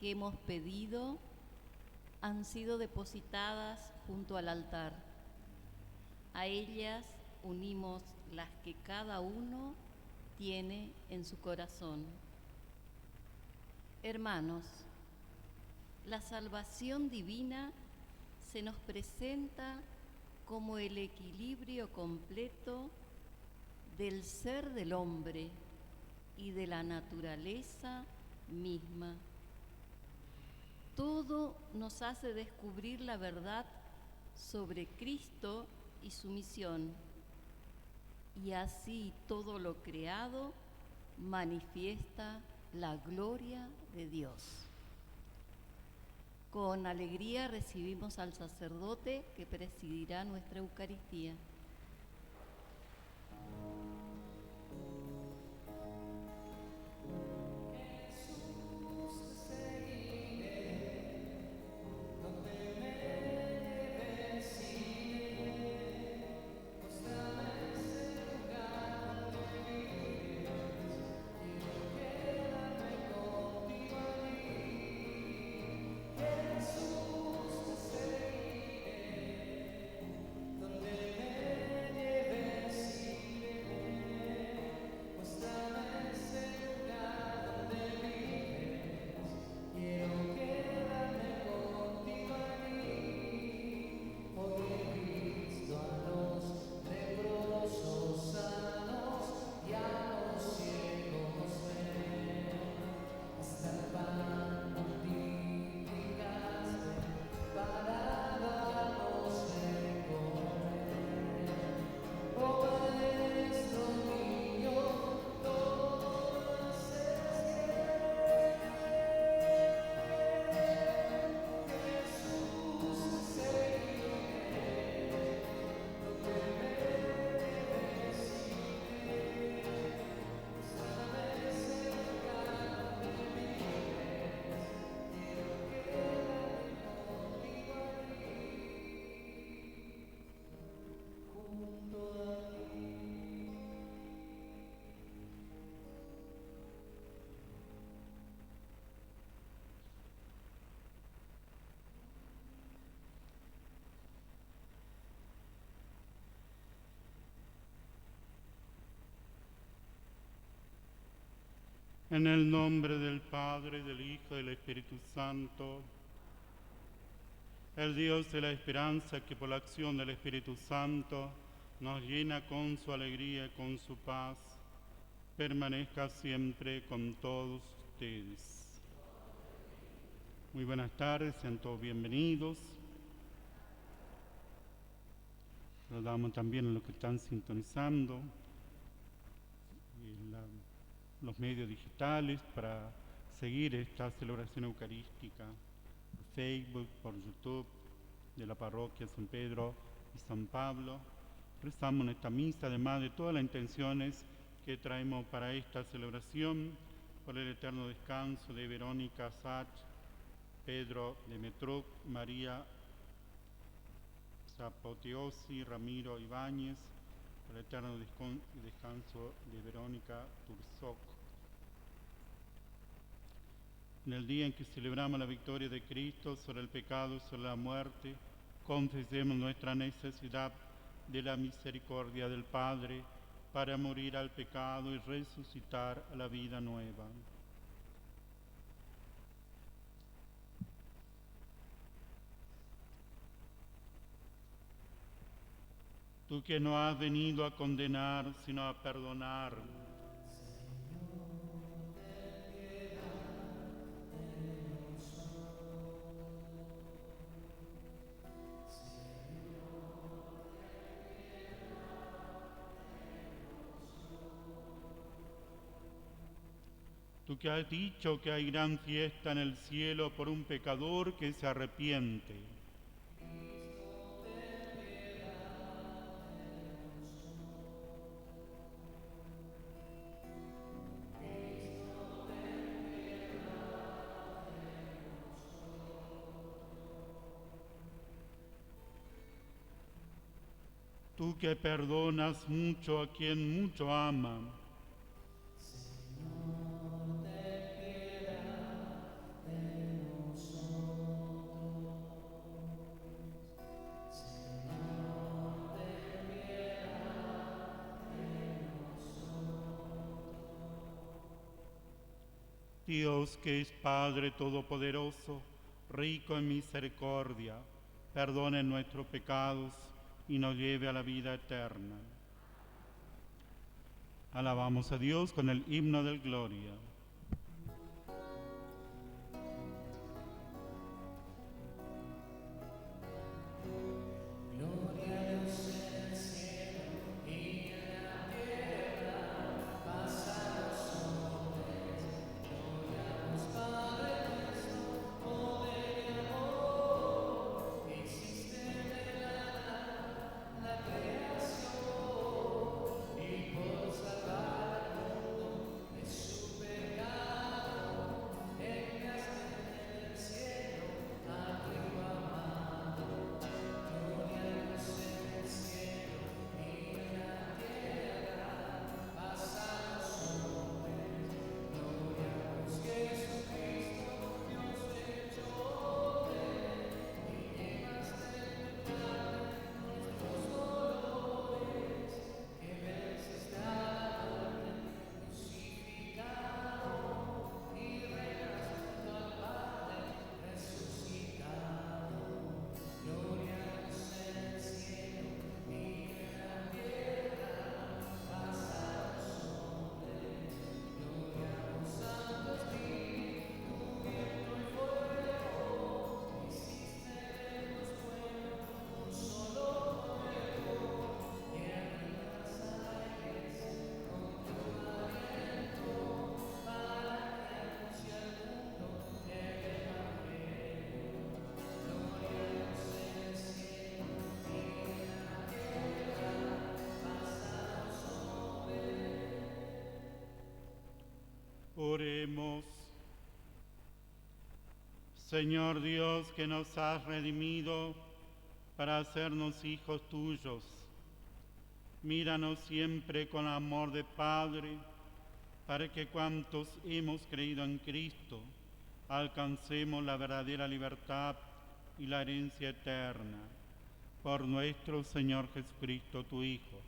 que hemos pedido han sido depositadas junto al altar. A ellas unimos las que cada uno tiene en su corazón. Hermanos, la salvación divina se nos presenta como el equilibrio completo del ser del hombre y de la naturaleza misma. Todo nos hace descubrir la verdad sobre Cristo y su misión, y así todo lo creado manifiesta la gloria de Dios. Con alegría recibimos al sacerdote que presidirá nuestra Eucaristía. En el nombre del Padre, del Hijo y del Espíritu Santo, el Dios de la esperanza que por la acción del Espíritu Santo nos llena con su alegría y con su paz, permanezca siempre con todos ustedes. Muy buenas tardes, sean todos bienvenidos. Saludamos también a los que están sintonizando los medios digitales para seguir esta celebración eucarística por Facebook, por YouTube de la parroquia San Pedro y San Pablo. Rezamos en esta misa, además de todas las intenciones que traemos para esta celebración, por el eterno descanso de Verónica Sach, Pedro Demetruc, María Zapoteosi, Ramiro Ibáñez, por el eterno descanso de Verónica Turzoc. En el día en que celebramos la victoria de Cristo sobre el pecado y sobre la muerte, confesemos nuestra necesidad de la misericordia del Padre para morir al pecado y resucitar a la vida nueva. Tú que no has venido a condenar, sino a perdonar. Tú que has dicho que hay gran fiesta en el cielo por un pecador que se arrepiente. Tú que perdonas mucho a quien mucho ama. Señor, ten piedad de Dios, que es Padre Todopoderoso, rico en misericordia, perdone nuestros pecados y nos lleve a la vida eterna. Alabamos a Dios con el himno del Gloria. Oremos. Señor Dios, que nos has redimido para hacernos hijos tuyos, míranos siempre con amor de Padre, para que cuantos hemos creído en Cristo, alcancemos la verdadera libertad y la herencia eterna. Por nuestro Señor Jesucristo, tu Hijo,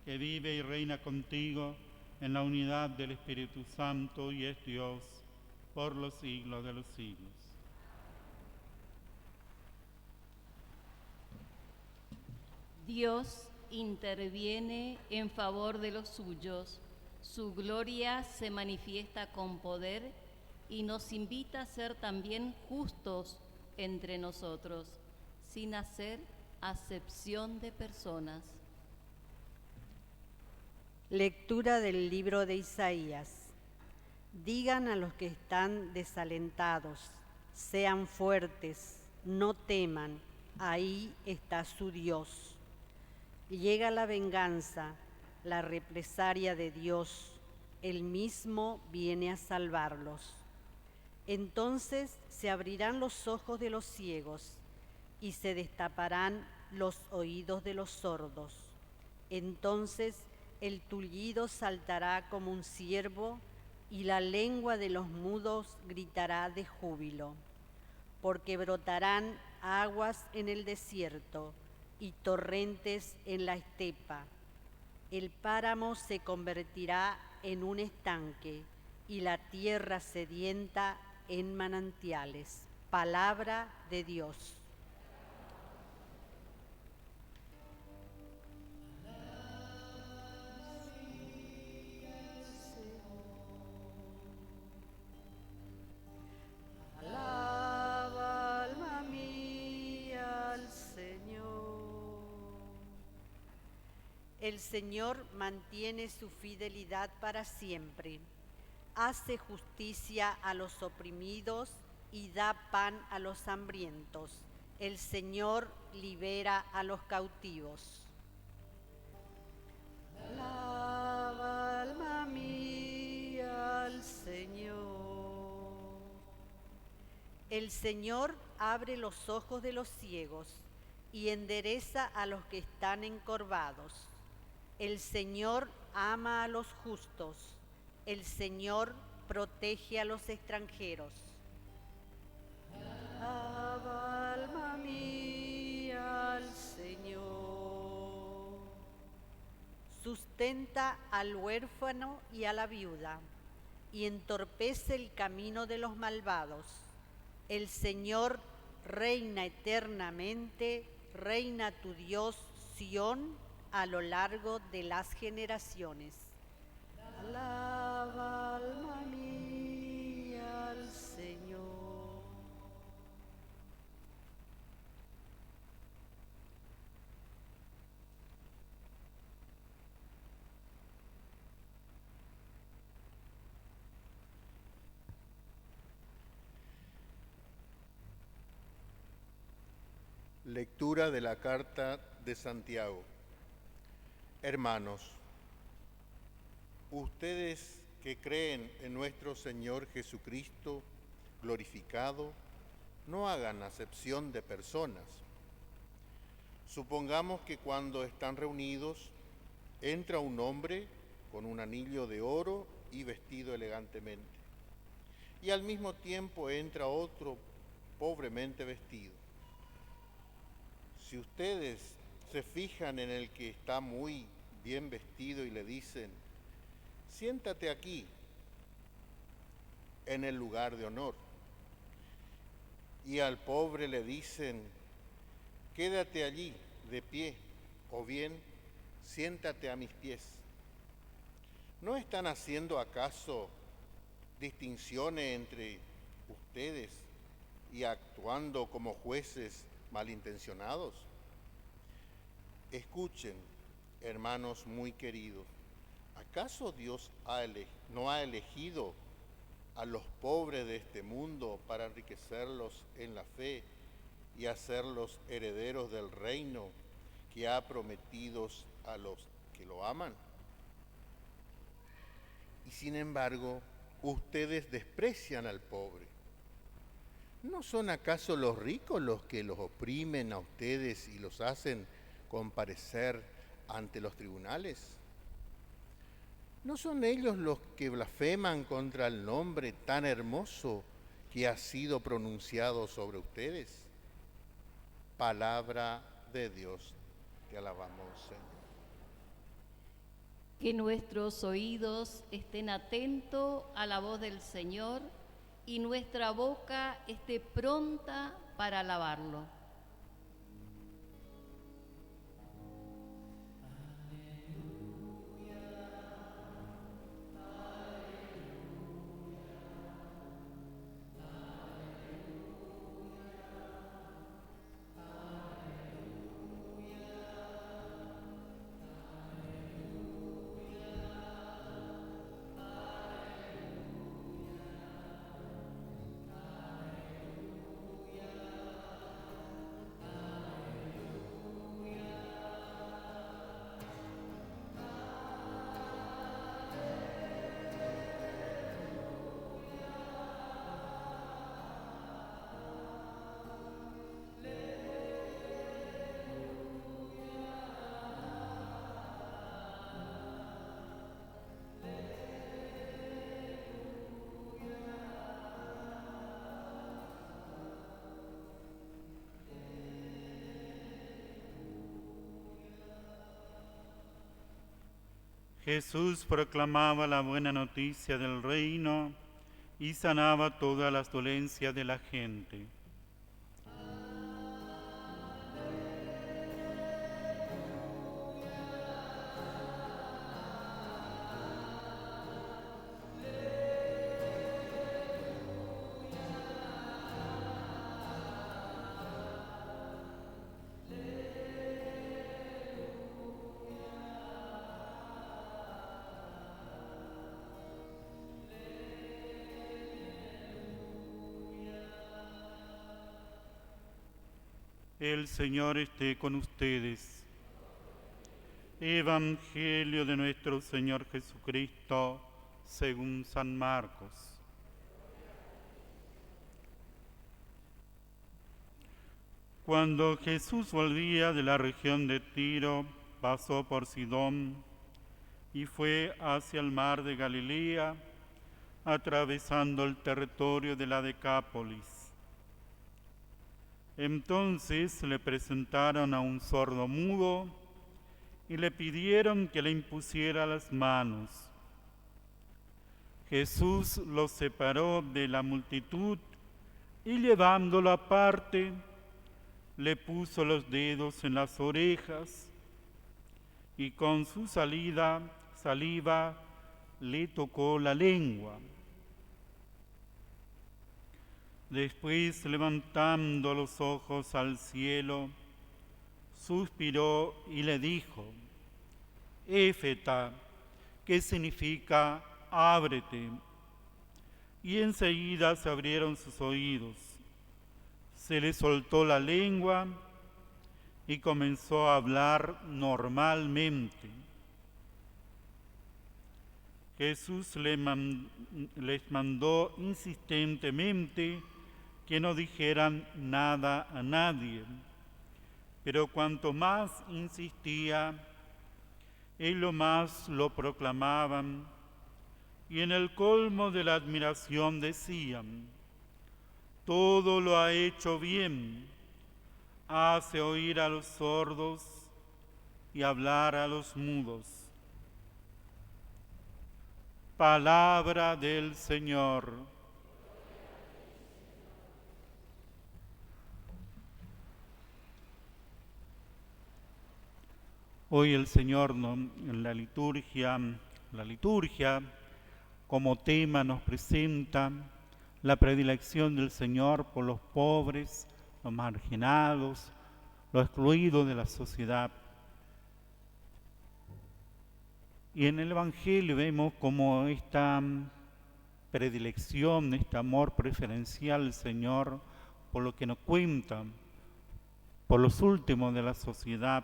que vive y reina contigo en la unidad del Espíritu Santo y es Dios por los siglos de los siglos. Dios interviene en favor de los suyos. Su gloria se manifiesta con poder y nos invita a ser también justos entre nosotros, sin hacer acepción de personas. Lectura del libro de Isaías. Digan a los que están desalentados, sean fuertes, no teman, ahí está su Dios. Llega la venganza, la represalia de Dios, Él mismo viene a salvarlos. Entonces se abrirán los ojos de los ciegos y se destaparán los oídos de los sordos. Entonces el tullido saltará como un ciervo y la lengua de los mudos gritará de júbilo, porque brotarán aguas en el desierto y torrentes en la estepa. El páramo se convertirá en un estanque y la tierra sedienta en manantiales. Palabra de Dios. Alaba, alma mía, al Señor. El Señor mantiene su fidelidad para siempre. Hace justicia a los oprimidos y da pan a los hambrientos. El Señor libera a los cautivos. Alaba, alma mía, al Señor. El Señor abre los ojos de los ciegos y endereza a los que están encorvados. El Señor ama a los justos. El Señor protege a los extranjeros. Alaba, alma mía, al Señor. Sustenta al huérfano y a la viuda. y entorpece el camino de los malvados. El Señor reina eternamente, reina tu Dios, Sión, a lo largo de las generaciones. Alaba, alma mía, al Señor. Lectura de la Carta de Santiago. Hermanos, ustedes que creen en nuestro Señor Jesucristo glorificado, no hagan acepción de personas. Supongamos que cuando están reunidos, entra un hombre con un anillo de oro y vestido elegantemente, y al mismo tiempo entra otro pobremente vestido. Si ustedes se fijan en el que está muy bien vestido y le dicen, siéntate aquí, en el lugar de honor, y al pobre le dicen, quédate allí de pie, o bien, siéntate a mis pies, ¿no están haciendo acaso distinciones entre ustedes y actuando como jueces malintencionados? Escuchen, hermanos muy queridos, ¿acaso Dios no ha elegido a los pobres de este mundo para enriquecerlos en la fe y hacerlos herederos del reino que ha prometido a los que lo aman? Y sin embargo, ustedes desprecian al pobre. ¿No son acaso los ricos los que los oprimen a ustedes y los hacen comparecer ante los tribunales? ¿No son ellos los que blasfeman contra el nombre tan hermoso que ha sido pronunciado sobre ustedes? Palabra de Dios, te alabamos, Señor. Que nuestros oídos estén atentos a la voz del Señor y nuestra boca esté pronta para alabarlo. Jesús proclamaba la buena noticia del reino y sanaba todas las dolencias de la gente. El Señor esté con ustedes. Evangelio de nuestro Señor Jesucristo según San Marcos. Cuando Jesús volvía de la región de Tiro, pasó por Sidón y fue hacia el mar de Galilea, atravesando el territorio de la Decápolis. Entonces le presentaron a un sordo mudo y le pidieron que le impusiera las manos. Jesús lo separó de la multitud y llevándolo aparte, le puso los dedos en las orejas y con su saliva le tocó la lengua. Después, levantando los ojos al cielo, suspiró y le dijo: Éfeta, que significa ábrete. Y enseguida se abrieron sus oídos. Se le soltó la lengua y comenzó a hablar normalmente. Jesús les mandó insistentemente que no dijeran nada a nadie, pero cuanto más insistía, ellos más lo proclamaban, y en el colmo de la admiración decían: todo lo ha hecho bien, hace oír a los sordos y hablar a los mudos. Palabra del Señor. Hoy el Señor en la liturgia como tema nos presenta la predilección del Señor por los pobres, los marginados, los excluidos de la sociedad. Y en el Evangelio vemos como esta predilección, este amor preferencial del Señor por lo que nos cuenta, por los últimos de la sociedad.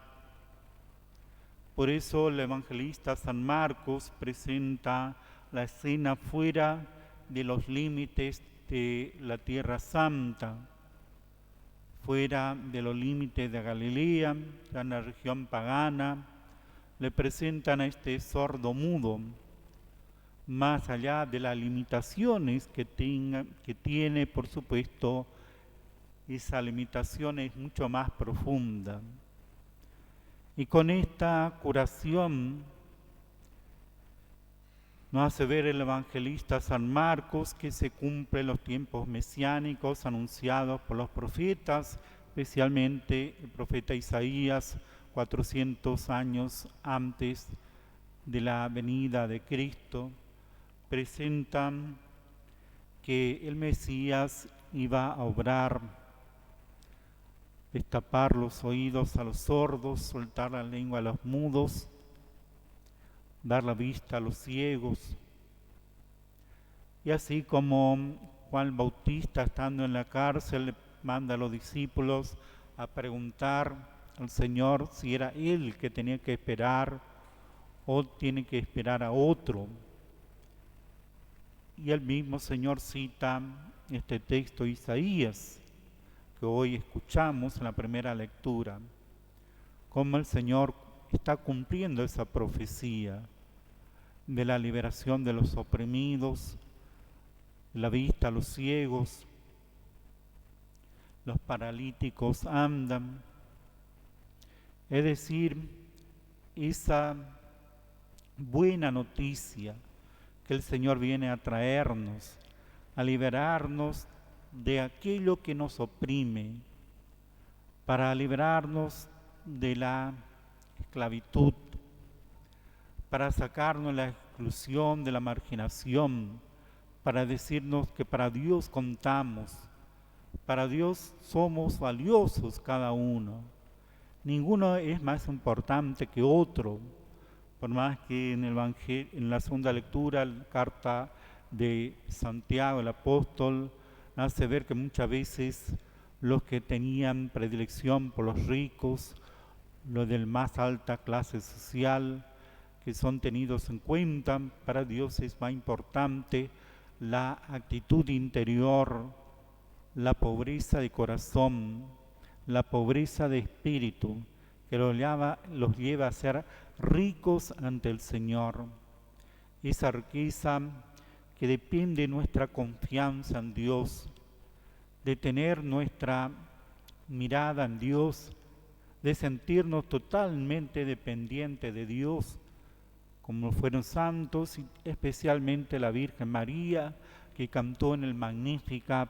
Por eso el evangelista San Marcos presenta la escena fuera de los límites de la Tierra Santa, fuera de los límites de Galilea, en la región pagana. Le presentan a este sordo mudo, más allá de las limitaciones que tiene, por supuesto, esa limitación es mucho más profunda. Y con esta curación nos hace ver el evangelista San Marcos que se cumplen los tiempos mesiánicos anunciados por los profetas, especialmente el profeta Isaías, 400 años antes de la venida de Cristo, presentan que el Mesías iba a obrar, destapar los oídos a los sordos, soltar la lengua a los mudos, dar la vista a los ciegos. Y así como Juan Bautista, estando en la cárcel, le manda a los discípulos a preguntar al Señor si era él que tenía que esperar o tiene que esperar a otro. Y el mismo Señor cita este texto de Isaías, que hoy escuchamos en la primera lectura, cómo el Señor está cumpliendo esa profecía de la liberación de los oprimidos, la vista a los ciegos, los paralíticos andan. Es decir, esa buena noticia que el Señor viene a traernos, a liberarnos de aquello que nos oprime, para liberarnos de la esclavitud, para sacarnos la exclusión, de la marginación, para decirnos que para Dios contamos, para Dios somos valiosos cada uno. Ninguno es más importante que otro, por más que en el Evangelio, en la segunda lectura, la carta de Santiago, el apóstol, hace ver que muchas veces los que tenían predilección por los ricos, los de más alta clase social, que son tenidos en cuenta, para Dios es más importante la actitud interior, la pobreza de corazón, la pobreza de espíritu, que los lleva a ser ricos ante el Señor. Esa riqueza que depende de nuestra confianza en Dios, de tener nuestra mirada en Dios, de sentirnos totalmente dependientes de Dios, como fueron santos, y especialmente la Virgen María, que cantó en el Magnificat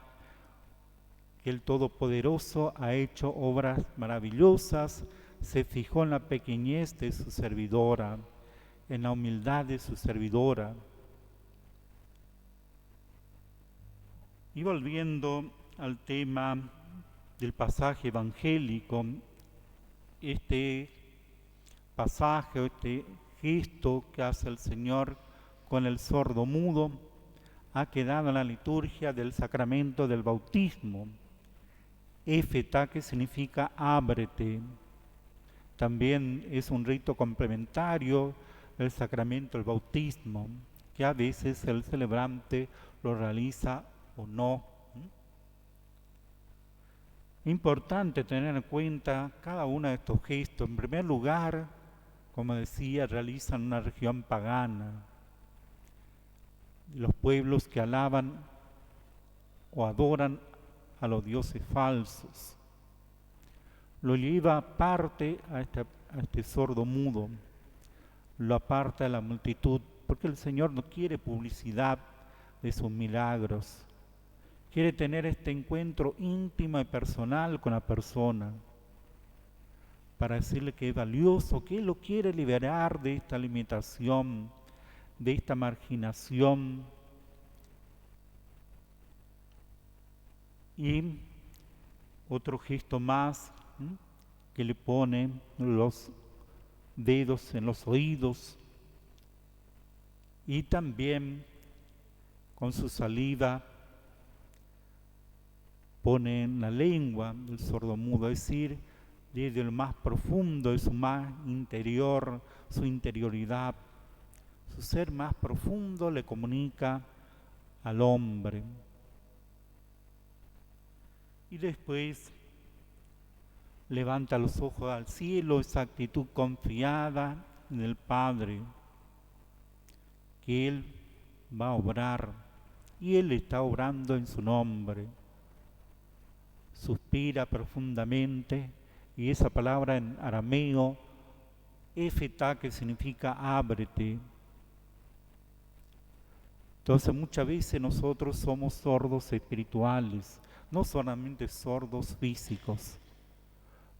que el Todopoderoso ha hecho obras maravillosas, se fijó en la pequeñez de su servidora, en la humildad de su servidora. Y volviendo al tema del pasaje evangélico, este pasaje, este gesto que hace el Señor con el sordo mudo, ha quedado en la liturgia del sacramento del bautismo. Éfeta, que significa ábrete. También es un rito complementario del sacramento del bautismo, que a veces el celebrante lo realiza o no. Importante tener en cuenta cada uno de estos gestos. En primer lugar, como decía, realizan una región pagana. Los pueblos que alaban o adoran a los dioses falsos. Lo lleva aparte a este sordo mudo, lo aparta de la multitud, porque el Señor no quiere publicidad de sus milagros. Quiere tener este encuentro íntimo y personal con la persona, para decirle que es valioso, que Él lo quiere liberar de esta limitación, de esta marginación. Y otro gesto más, que le pone los dedos en los oídos y también con su saliva pone en la lengua del sordomudo, es decir, desde lo más profundo de su más interior, su interioridad, su ser más profundo le comunica al hombre. Y después levanta los ojos al cielo, esa actitud confiada en el Padre, que Él va a obrar, y Él está obrando en su nombre. Suspira profundamente, y esa palabra en arameo, éfeta, que significa ábrete. Entonces muchas veces nosotros somos sordos espirituales, no solamente sordos físicos.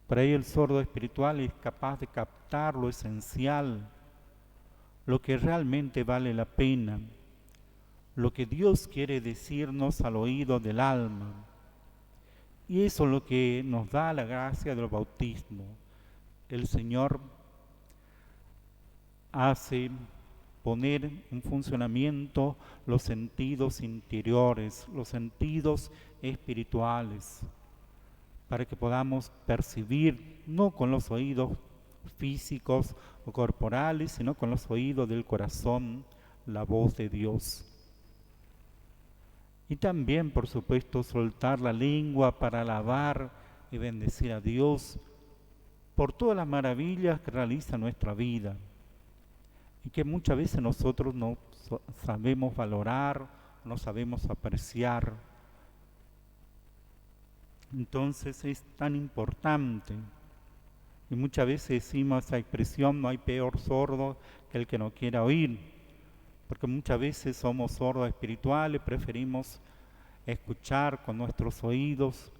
Para ello el sordo espiritual es capaz de captar lo esencial, lo que realmente vale la pena, lo que Dios quiere decirnos al oído del alma. Y eso es lo que nos da la gracia del bautismo. El Señor hace poner en funcionamiento los sentidos interiores, los sentidos espirituales, para que podamos percibir, no con los oídos físicos o corporales, sino con los oídos del corazón, la voz de Dios. Y también, por supuesto, soltar la lengua para alabar y bendecir a Dios por todas las maravillas que realiza nuestra vida y que muchas veces nosotros no sabemos valorar, no sabemos apreciar. Entonces es tan importante, y muchas veces decimos esa expresión, no hay peor sordo que el que no quiera oír, porque muchas veces somos sordos espirituales, preferimos escuchar con nuestros oídos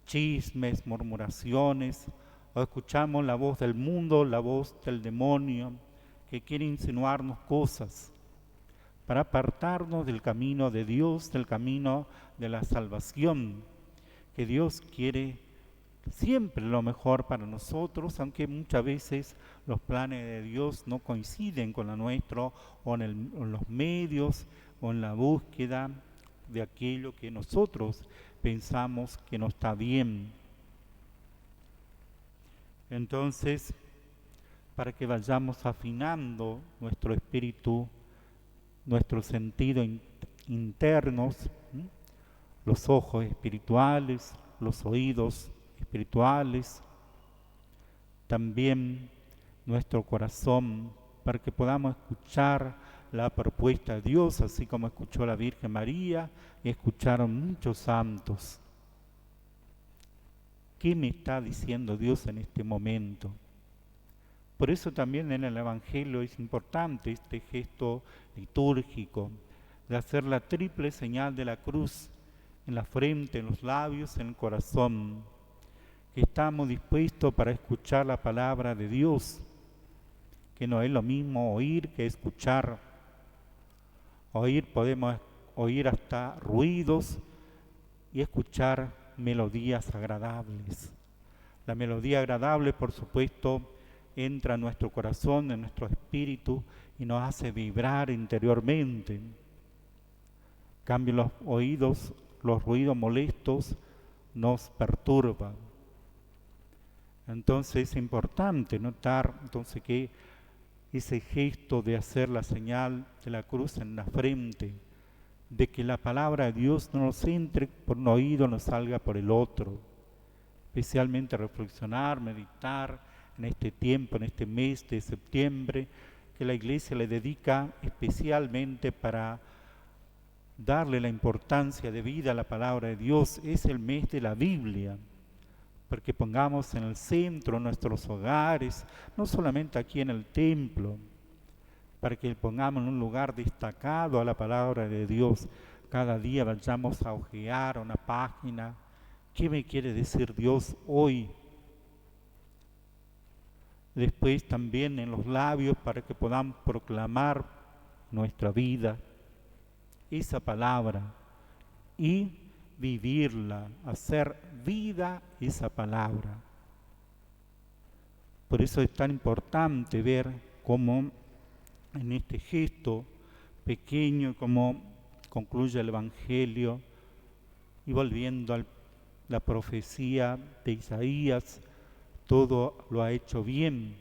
chismes, murmuraciones, o escuchamos la voz del mundo, la voz del demonio, que quiere insinuarnos cosas para apartarnos del camino de Dios, del camino de la salvación, que Dios quiere siempre lo mejor para nosotros, aunque muchas veces los planes de Dios no coinciden con lo nuestro, o en los medios, o en la búsqueda de aquello que nosotros pensamos que no está bien. Entonces, para que vayamos afinando nuestro espíritu, nuestros sentidos internos, los ojos espirituales, los oídos espirituales, también nuestro corazón, para que podamos escuchar la propuesta de Dios, así como escuchó la Virgen María y escucharon muchos santos. ¿Qué me está diciendo Dios en este momento? Por eso también en el Evangelio es importante este gesto litúrgico de hacer la triple señal de la cruz en la frente, en los labios, en el corazón, que estamos dispuestos para escuchar la palabra de Dios, que no es lo mismo oír que escuchar. Oír, podemos oír hasta ruidos y escuchar melodías agradables. La melodía agradable, por supuesto, entra en nuestro corazón, en nuestro espíritu y nos hace vibrar interiormente. En cambio, los oídos, los ruidos molestos nos perturban. Entonces es importante notar que ese gesto de hacer la señal de la cruz en la frente, de que la palabra de Dios no nos entre por un oído, no salga por el otro. Especialmente reflexionar, meditar en este tiempo, en este mes de septiembre, que la Iglesia le dedica especialmente para darle la importancia de vida a la palabra de Dios. Es el mes de la Biblia, porque pongamos en el centro nuestros hogares, no solamente aquí en el templo, para que pongamos en un lugar destacado a la palabra de Dios. Cada día vayamos a hojear una página. ¿Qué me quiere decir Dios hoy? Después también en los labios para que podamos proclamar nuestra vida, esa palabra, y vivirla, hacer vida esa palabra. Por eso es tan importante ver cómo en este gesto pequeño, cómo concluye el Evangelio, y volviendo a la profecía de Isaías, todo lo ha hecho bien,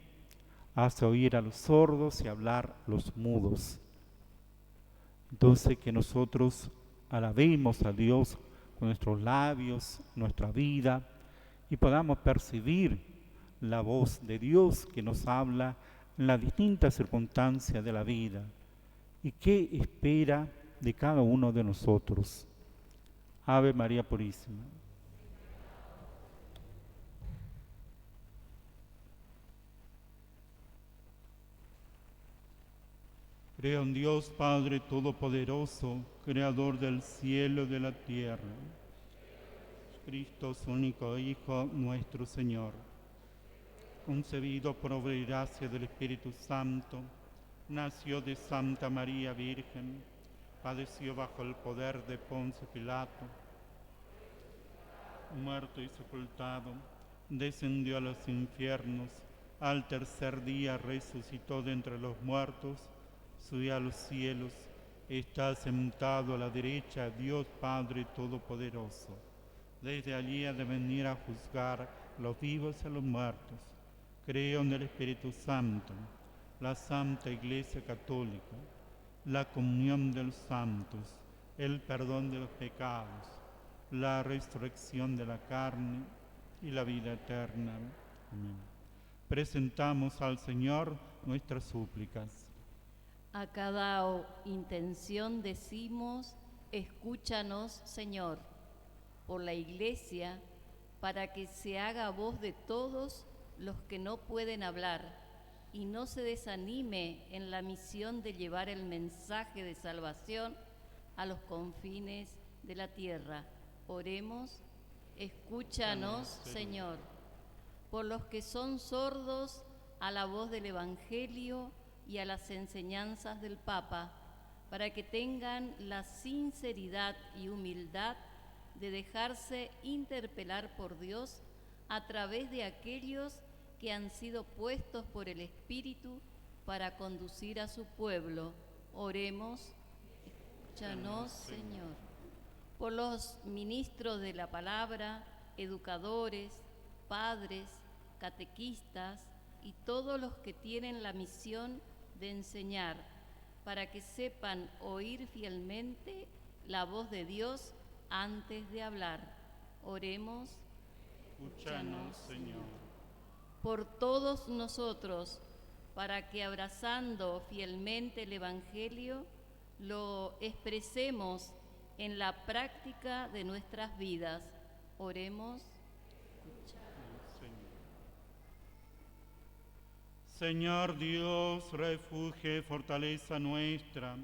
hace oír a los sordos y hablar los mudos. Entonces que nosotros alabemos a Dios con nuestros labios, nuestra vida, y podamos percibir la voz de Dios que nos habla en las distintas circunstancias de la vida y qué espera de cada uno de nosotros. Ave María Purísima. Creo en Dios Padre Todopoderoso, Creador del cielo y de la tierra. Cristo, su único Hijo, nuestro Señor, concebido por obra y gracia del Espíritu Santo, nació de Santa María Virgen, padeció bajo el poder de Poncio Pilato, muerto y sepultado, descendió a los infiernos, al tercer día resucitó de entre los muertos, subió a los cielos, está sentado a la derecha de Dios Padre Todopoderoso. Desde allí ha de venir a juzgar a los vivos y a los muertos. Creo en el Espíritu Santo, la Santa Iglesia Católica, la comunión de los santos, el perdón de los pecados, la resurrección de la carne y la vida eterna. Amén. Presentamos al Señor nuestras súplicas. A cada intención decimos, escúchanos, Señor, por la Iglesia, para que se haga voz de todos los que no pueden hablar y no se desanime en la misión de llevar el mensaje de salvación a los confines de la tierra. Oremos, escúchanos, Señor, por los que son sordos a la voz del Evangelio y a las enseñanzas del Papa, para que tengan la sinceridad y humildad de dejarse interpelar por Dios a través de aquellos que han sido puestos por el Espíritu para conducir a su pueblo. Oremos, escúchanos, Señor, por los ministros de la palabra, educadores, padres, catequistas y todos los que tienen la misión de enseñar, para que sepan oír fielmente la voz de Dios antes de hablar. Oremos, Escúchanos, Señor. Por todos nosotros, para que abrazando fielmente el Evangelio, lo expresemos en la práctica de nuestras vidas. Oremos. Señor Dios, refugio y fortaleza nuestra,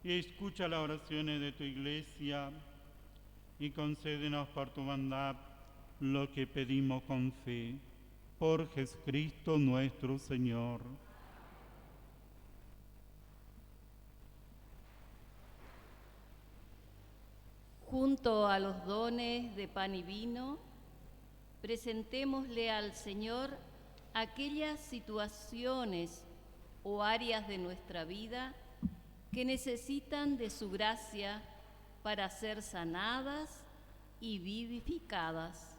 y escucha las oraciones de tu Iglesia, y concédenos por tu bondad lo que pedimos con fe. Por Jesucristo nuestro Señor. Junto a los dones de pan y vino, presentémosle al Señor aquellas situaciones o áreas de nuestra vida que necesitan de su gracia para ser sanadas y vivificadas.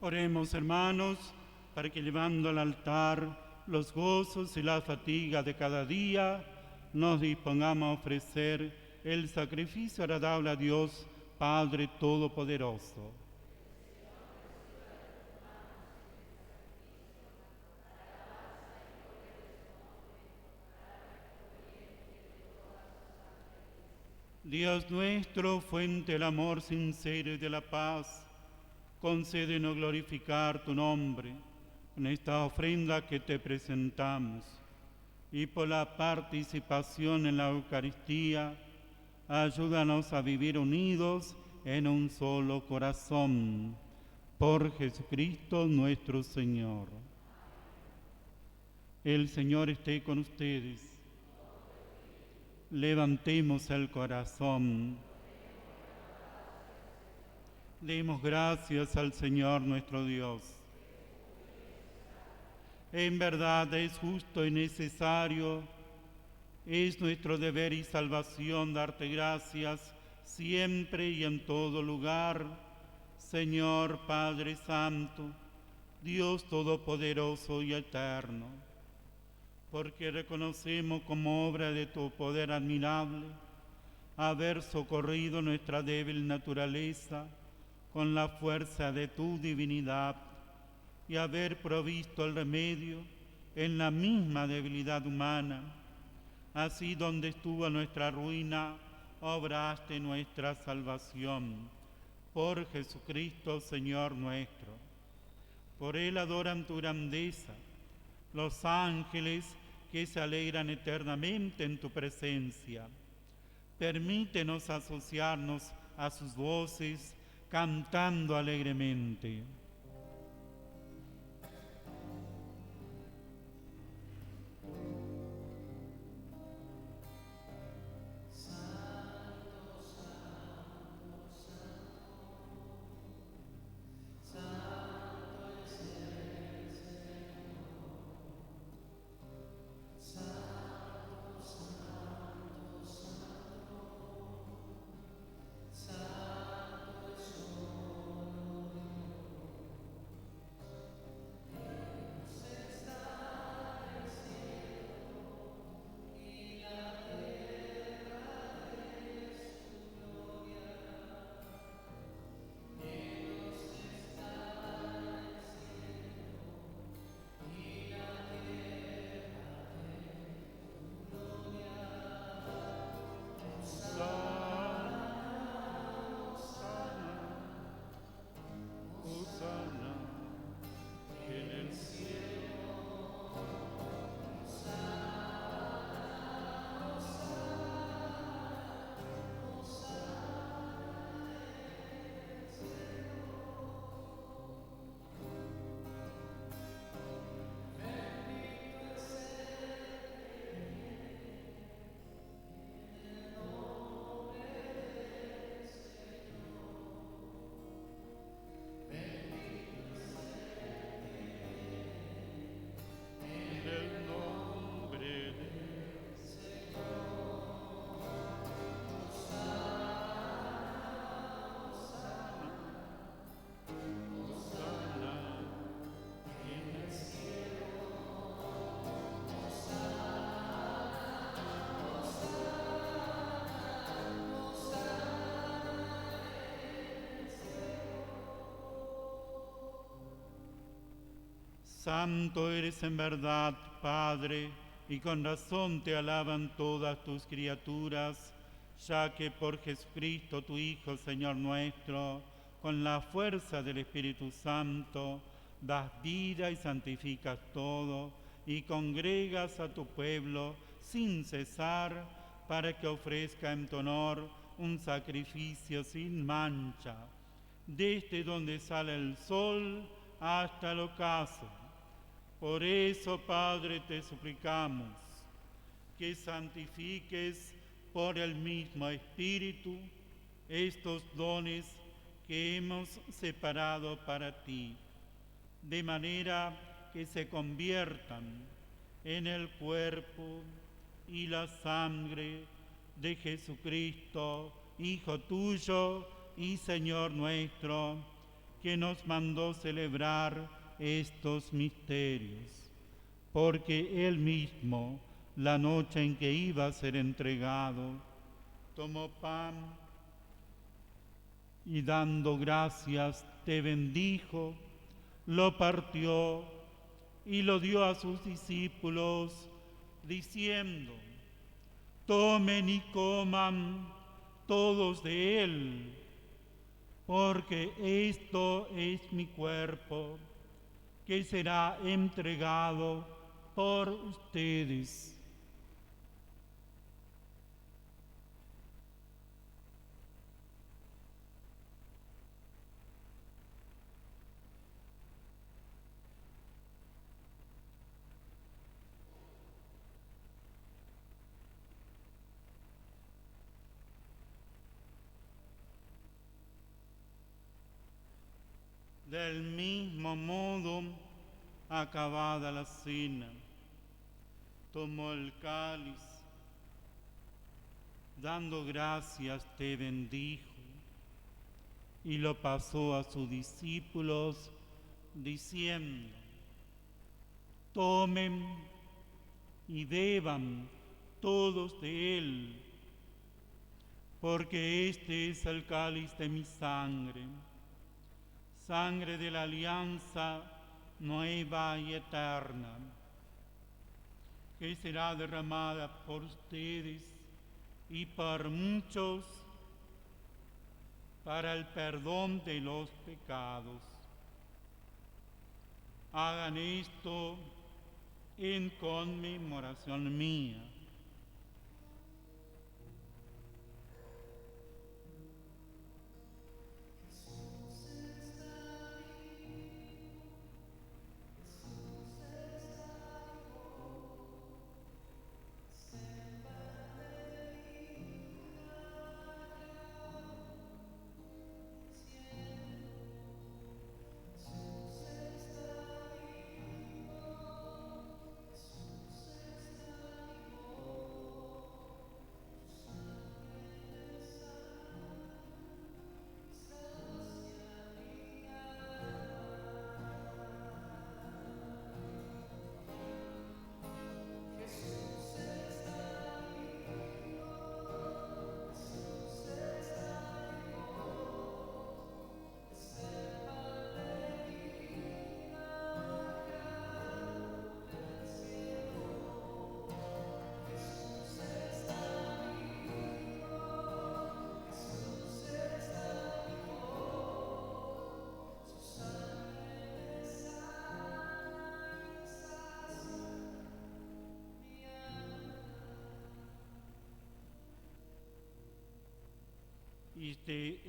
Oremos, hermanos, para que llevando al altar los gozos y la fatiga de cada día, nos dispongamos a ofrecer el sacrificio agradable a Dios, Padre Todopoderoso. Dios nuestro, fuente del amor sincero y de la paz, concédenos glorificar tu nombre en esta ofrenda que te presentamos, y por la participación en la Eucaristía, ayúdanos a vivir unidos en un solo corazón. Por Jesucristo nuestro Señor. El Señor esté con ustedes. Levantemos el corazón. Demos gracias al Señor nuestro Dios. En verdad es justo y necesario, es nuestro deber y salvación darte gracias siempre y en todo lugar, Señor Padre Santo, Dios Todopoderoso y Eterno, porque reconocemos como obra de tu poder admirable haber socorrido nuestra débil naturaleza con la fuerza de tu divinidad y haber provisto el remedio en la misma debilidad humana. Así, donde estuvo nuestra ruina, obraste nuestra salvación. Por Jesucristo, Señor nuestro. Por Él adoran tu grandeza los ángeles que se alegran eternamente en tu presencia. Permítenos asociarnos a sus voces, cantando alegremente. Santo eres en verdad, Padre, y con razón te alaban todas tus criaturas, ya que por Jesucristo, tu Hijo, Señor nuestro, con la fuerza del Espíritu Santo, das vida y santificas todo, y congregas a tu pueblo sin cesar, para que ofrezca en tu honor un sacrificio sin mancha, desde donde sale el sol hasta el ocaso. Por eso, Padre, te suplicamos que santifiques por el mismo Espíritu estos dones que hemos separado para ti, de manera que se conviertan en el cuerpo y la sangre de Jesucristo, Hijo tuyo y Señor nuestro, que nos mandó celebrar estos misterios, porque Él mismo, la noche en que iba a ser entregado, tomó pan y dando gracias te bendijo, lo partió y lo dio a sus discípulos, diciendo: tomen y coman todos de él, porque esto es mi cuerpo, que será entregado por ustedes. Del mismo modo, acabada la cena, tomó el cáliz, dando gracias te bendijo, y lo pasó a sus discípulos, diciendo: tomen y beban todos de él, porque este es el cáliz de mi sangre, sangre de la alianza nueva y eterna, que será derramada por ustedes y por muchos para el perdón de los pecados. Hagan esto en conmemoración mía.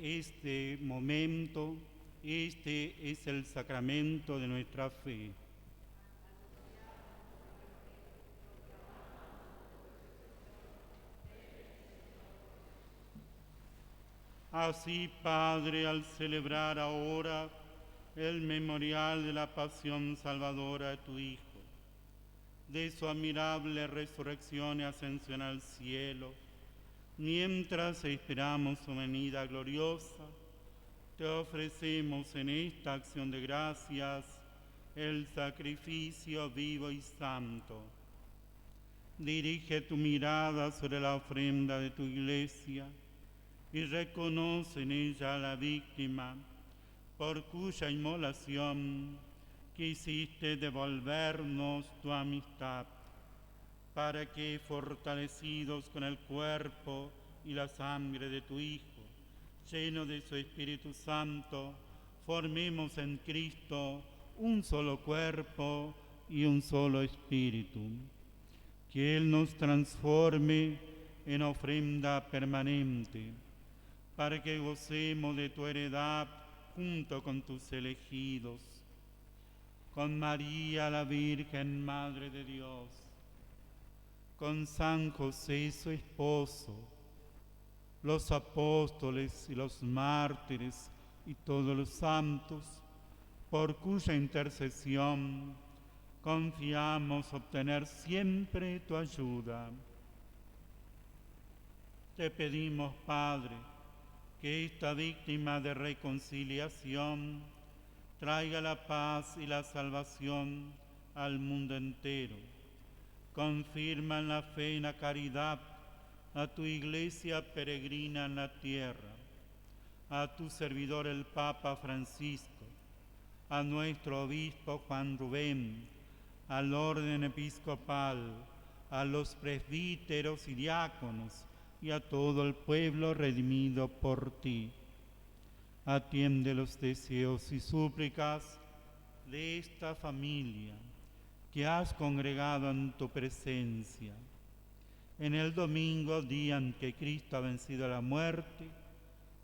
Este momento, este es el sacramento de nuestra fe. Así, Padre, al celebrar ahora el memorial de la pasión salvadora de tu Hijo, de su admirable resurrección y ascensión al cielo, mientras esperamos su venida gloriosa, te ofrecemos en esta acción de gracias el sacrificio vivo y santo. Dirige tu mirada sobre la ofrenda de tu Iglesia y reconoce en ella a la víctima por cuya inmolación quisiste devolvernos tu amistad, para que, fortalecidos con el cuerpo y la sangre de tu Hijo, lleno de su Espíritu Santo, formemos en Cristo un solo cuerpo y un solo espíritu. Que Él nos transforme en ofrenda permanente, para que gocemos de tu heredad junto con tus elegidos, con María la Virgen, Madre de Dios, con San José su esposo, los apóstoles y los mártires y todos los santos, por cuya intercesión confiamos obtener siempre tu ayuda. Te pedimos, Padre, que esta víctima de reconciliación traiga la paz y la salvación al mundo entero. Confirma en la fe y en la caridad a tu Iglesia peregrina en la tierra, a tu servidor el Papa Francisco, a nuestro obispo Juan Rubén, al orden episcopal, a los presbíteros y diáconos y a todo el pueblo redimido por ti. Atiende los deseos y súplicas de esta familia que has congregado en tu presencia. En el domingo, día en que Cristo ha vencido la muerte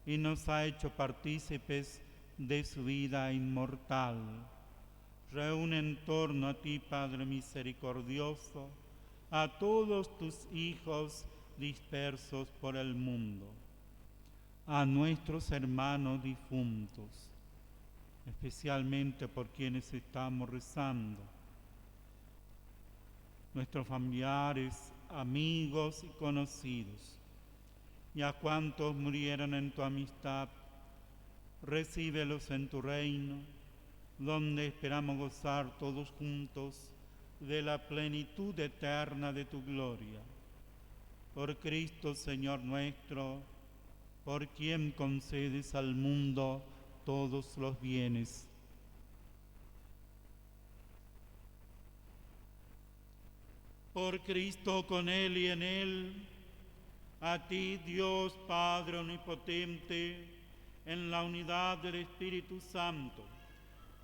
y nos ha hecho partícipes de su vida inmortal, reúne en torno a ti, Padre misericordioso, a todos tus hijos dispersos por el mundo, a nuestros hermanos difuntos, especialmente por quienes estamos rezando, nuestros familiares, amigos y conocidos, y a cuantos murieron en tu amistad, recíbelos en tu reino, donde esperamos gozar todos juntos de la plenitud eterna de tu gloria. Por Cristo, Señor nuestro, por quien concedes al mundo todos los bienes. Por Cristo, con Él y en Él, A ti, Dios Padre Omnipotente, en la unidad del Espíritu Santo,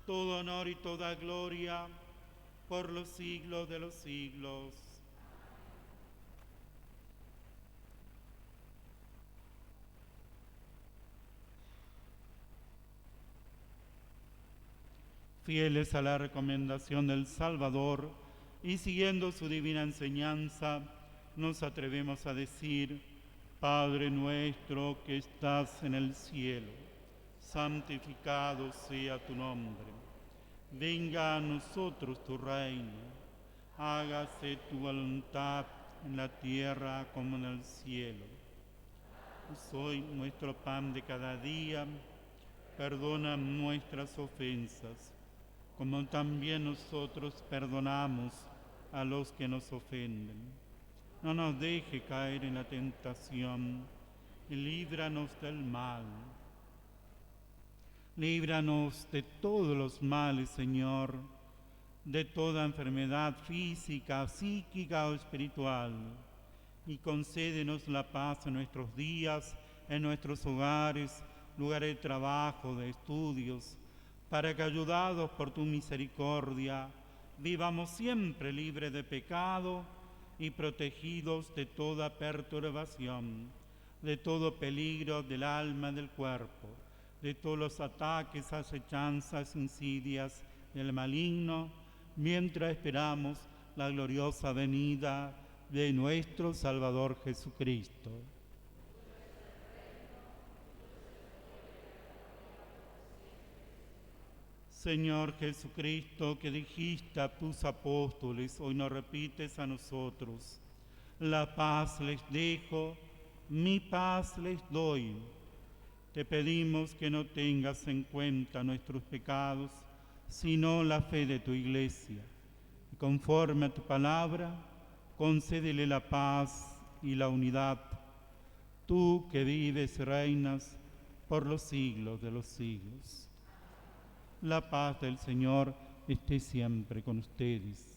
todo honor y toda gloria por los siglos de los siglos. Fieles a la recomendación del Salvador y siguiendo su divina enseñanza, nos atrevemos a decir: Padre nuestro que estás en el cielo, santificado sea tu nombre. Venga a nosotros tu reino, hágase tu voluntad en la tierra como en el cielo. Hoy nuestro pan de cada día, perdona nuestras ofensas, como también nosotros perdonamos a los que nos ofenden. No nos deje caer en la tentación y líbranos del mal. Líbranos de todos los males, Señor, de toda enfermedad física, psíquica o espiritual, y concédenos la paz en nuestros días, en nuestros hogares, lugares de trabajo, de estudios, para que, ayudados por tu misericordia, vivamos siempre libres de pecado y protegidos de toda perturbación, de todo peligro del alma y del cuerpo, de todos los ataques, acechanzas, insidias del maligno, mientras esperamos la gloriosa venida de nuestro Salvador Jesucristo. Señor Jesucristo, que dijiste a tus apóstoles, hoy nos repites a nosotros: la paz les dejo, mi paz les doy. Te pedimos que no tengas en cuenta nuestros pecados, sino la fe de tu Iglesia. Y conforme a tu palabra, concédele la paz y la unidad, tú que vives y reinas por los siglos de los siglos. La paz del Señor esté siempre con ustedes.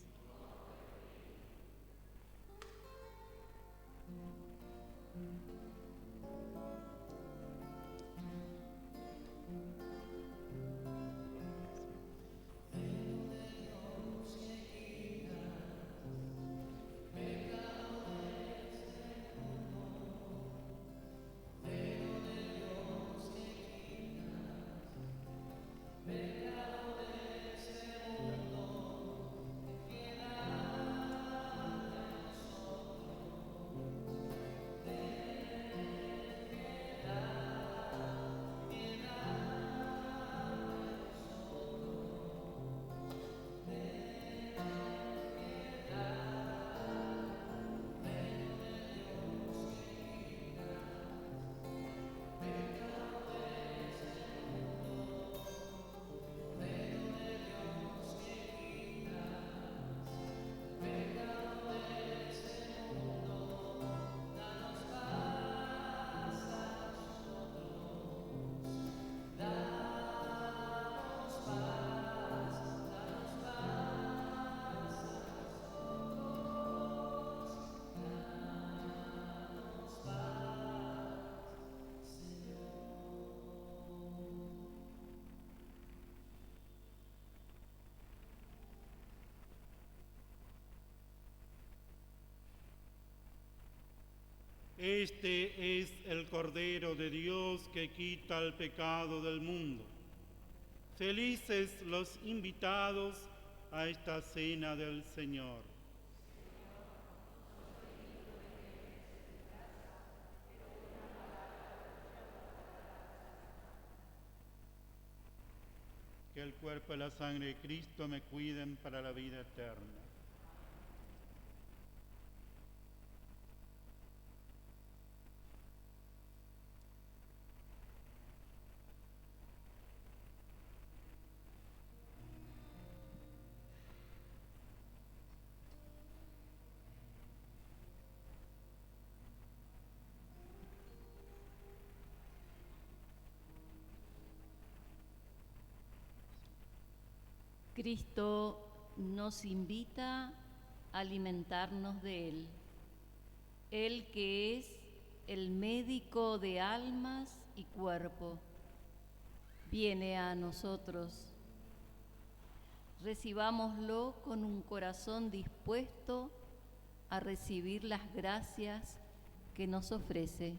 Este es el Cordero de Dios que quita el pecado del mundo. Felices los invitados a esta cena del Señor. Que el cuerpo y la sangre de Cristo me cuiden para la vida eterna. Cristo nos invita a alimentarnos de Él. Él que es el médico de almas y cuerpo, viene a nosotros. Recibámoslo con un corazón dispuesto a recibir las gracias que nos ofrece.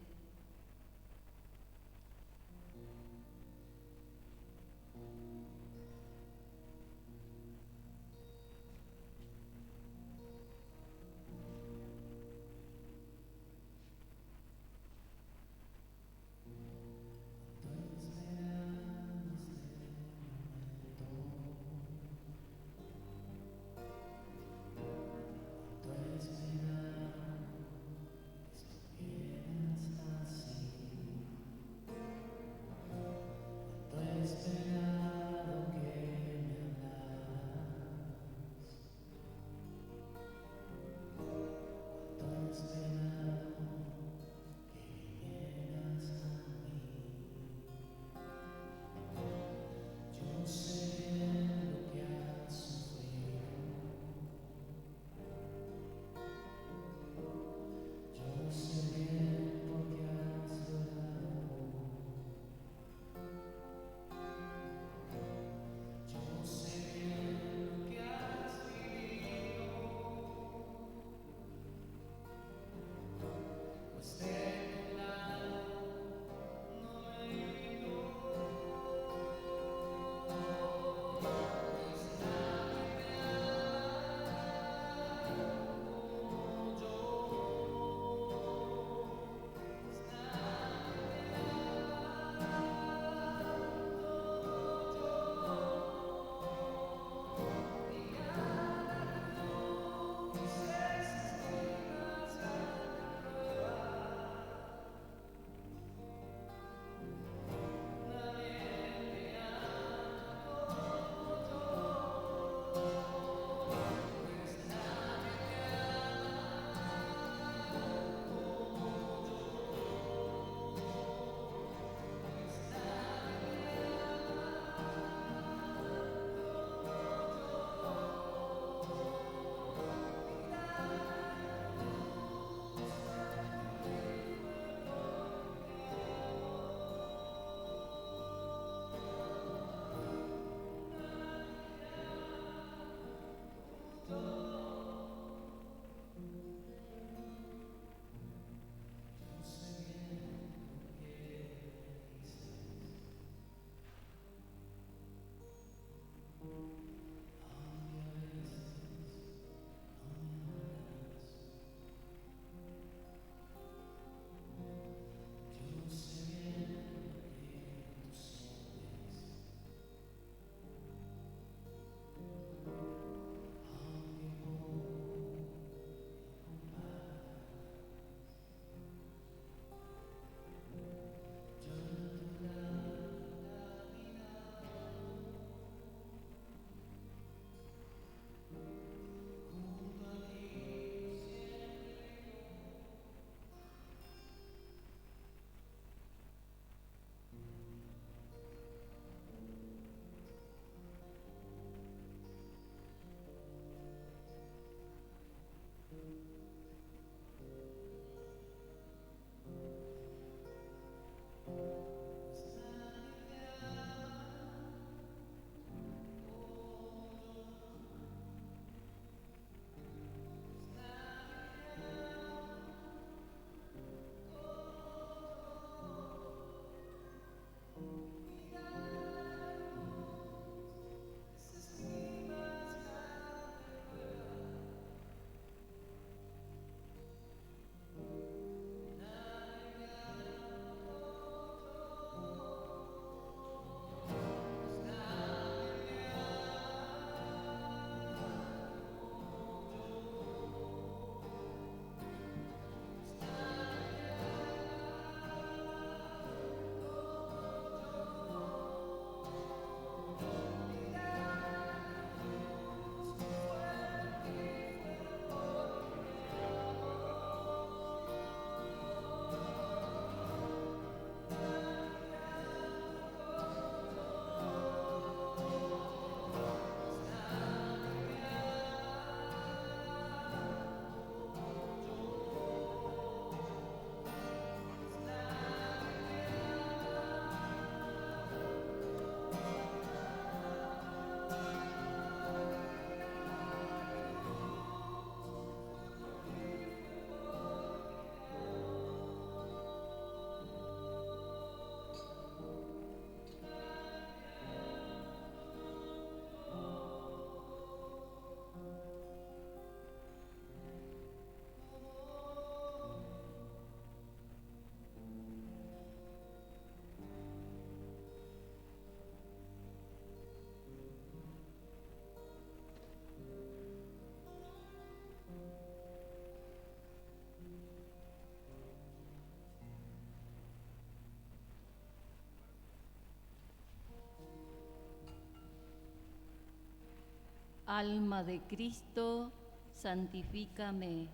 Alma de Cristo, santifícame.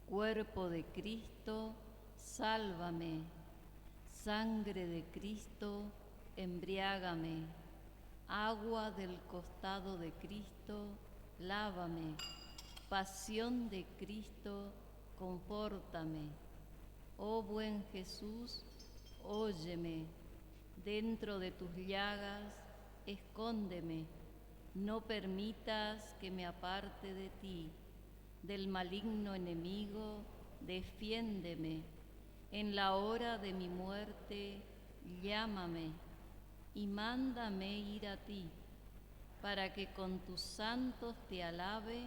Cuerpo de Cristo, sálvame. Sangre de Cristo, embriágame. Agua del costado de Cristo, lávame. Pasión de Cristo, confórtame. Oh buen Jesús, óyeme. Dentro de tus llagas, escóndeme. No permitas que me aparte de ti. Del maligno enemigo, defiéndeme. En la hora de mi muerte, llámame y mándame ir a ti, para que con tus santos te alabe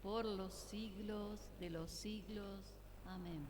por los siglos de los siglos. Amén.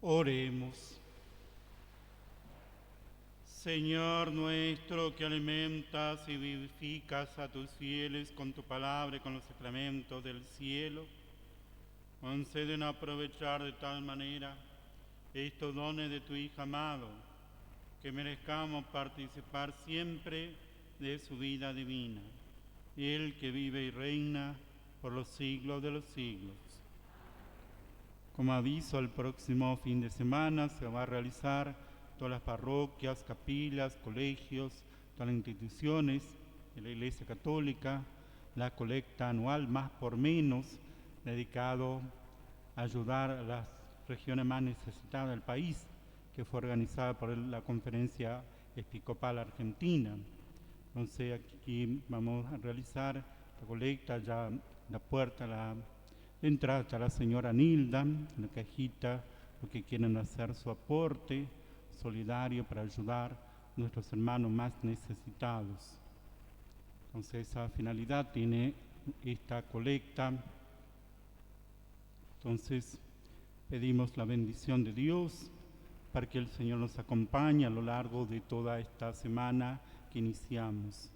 Oremos. Señor nuestro, que alimentas y vivificas a tus fieles con tu palabra y con los sacramentos del cielo, Conceden aprovechar de tal manera estos dones de tu Hijo amado, que merezcamos participar siempre de su vida divina. Él que vive y reina por los siglos de los siglos. Como aviso, el próximo fin de semana se va a realizar todas las parroquias, capillas, colegios, todas las instituciones de la Iglesia Católica, la colecta anual Más por Menos, dedicado a ayudar a las regiones más necesitadas del país, que fue organizada por la Conferencia Episcopal Argentina. Entonces aquí vamos a realizar la colecta, ya la puerta, la entrada está la señora Nilda, en la cajita, los que quieren hacer su aporte solidario para ayudar a nuestros hermanos más necesitados. Entonces esa finalidad tiene esta colecta. Entonces pedimos la bendición de Dios para que el Señor nos acompañe a lo largo de toda esta semana que iniciamos.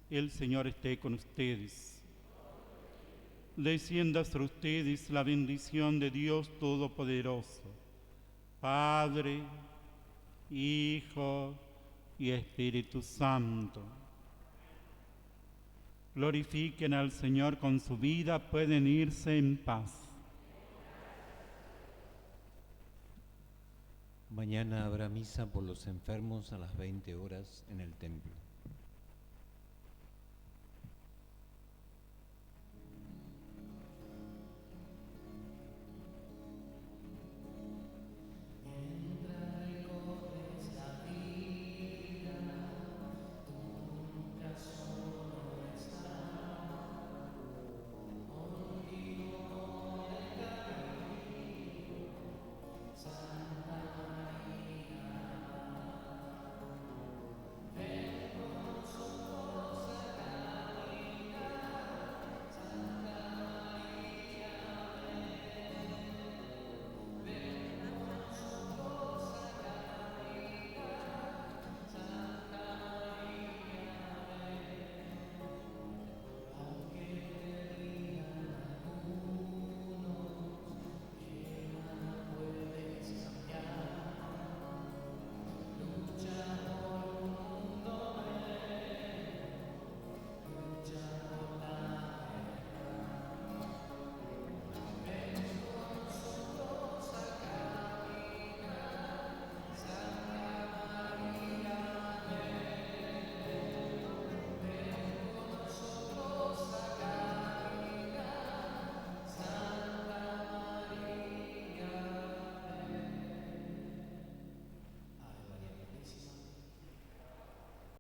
El Señor esté con ustedes. Descienda sobre ustedes la bendición de Dios Todopoderoso, Padre, Hijo y Espíritu Santo. Glorifiquen al Señor con su vida, pueden irse en paz. Mañana habrá misa por los enfermos a las 20 horas en el templo.